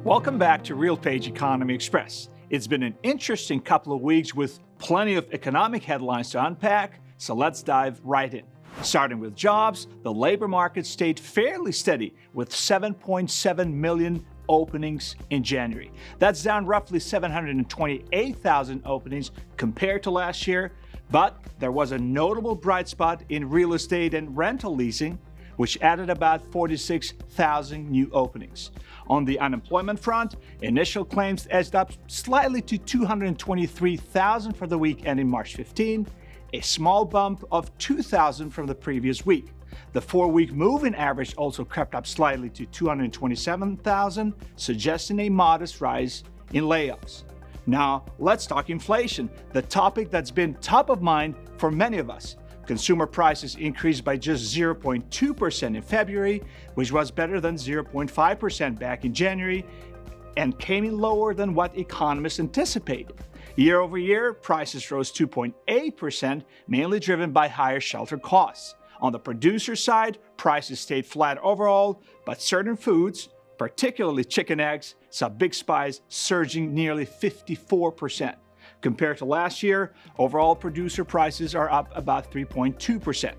Welcome back to RealPage Economy Express. It's been an interesting couple of weeks with plenty of economic headlines to unpack, so let's dive right in. Starting with jobs, the labor market stayed fairly steady with 7.7 million openings in January. That's down roughly 728,000 openings compared to last year, but there was a notable bright spot in real estate and rental leasing, which added about 46,000 new openings. On the unemployment front, initial claims edged up slightly to 223,000 for the week ending March 15, a small bump of 2,000 from the previous week. The 4-week moving average also crept up slightly to 227,000, suggesting a modest rise in layoffs. Now, let's talk inflation, the topic that's been top of mind for many of us. Consumer prices increased by just 0.2% in February, which was better than 0.5% back in January, and came in lower than what economists anticipated. Year over year, prices rose 2.8%, mainly driven by higher shelter costs. On the producer side, prices stayed flat overall, but certain foods, particularly chicken eggs, saw big spikes surging nearly 54%. Compared to last year, overall producer prices are up about 3.2%.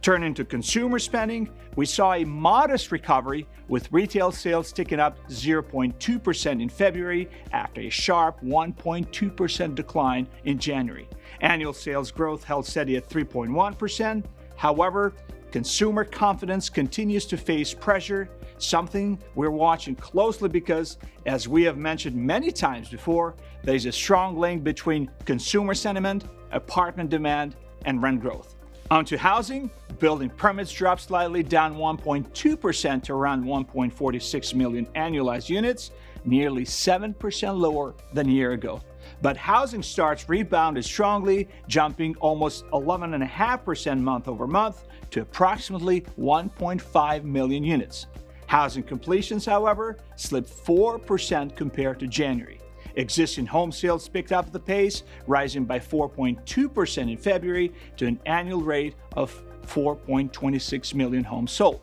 Turning to consumer spending, we saw a modest recovery with retail sales ticking up 0.2% in February after a sharp 1.2% decline in January. Annual sales growth held steady at 3.1%. However, consumer confidence continues to face pressure, something we're watching closely because, as we have mentioned many times before, there's a strong link between consumer sentiment, apartment demand, and rent growth. On to housing, building permits dropped slightly, down 1.2% to around 1.46 million annualized units, nearly 7% lower than a year ago. But housing starts rebounded strongly, jumping almost 11.5% month over month to approximately 1.5 million units. Housing completions, however, slipped 4% compared to January. Existing home sales picked up the pace, rising by 4.2% in February to an annual rate of 4.26 million homes sold.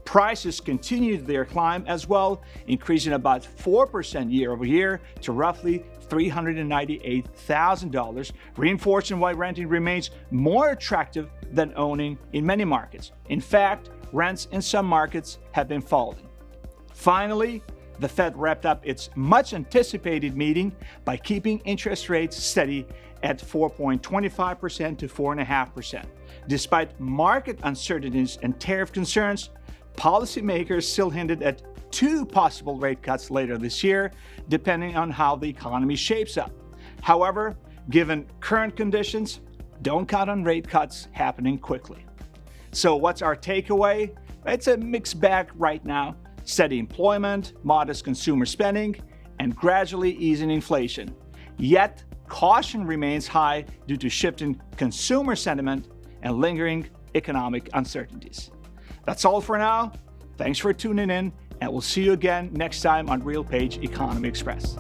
Prices continued their climb as well, increasing about 4% year over year to roughly $398,000, reinforcing why renting remains more attractive than owning in many markets. In fact, rents in some markets have been falling. Finally, the Fed wrapped up its much-anticipated meeting by keeping interest rates steady at 4.25% to 4.5%. Despite market uncertainties and tariff concerns, policymakers still hinted at 2 possible rate cuts later this year, depending on how the economy shapes up. However, given current conditions, don't count on rate cuts happening quickly. So what's our takeaway? It's a mixed bag right now. Steady employment, modest consumer spending, and gradually easing inflation. Yet, caution remains high due to shifting consumer sentiment and lingering economic uncertainties. That's all for now. Thanks for tuning in, and we'll see you again next time on RealPage Economy Express.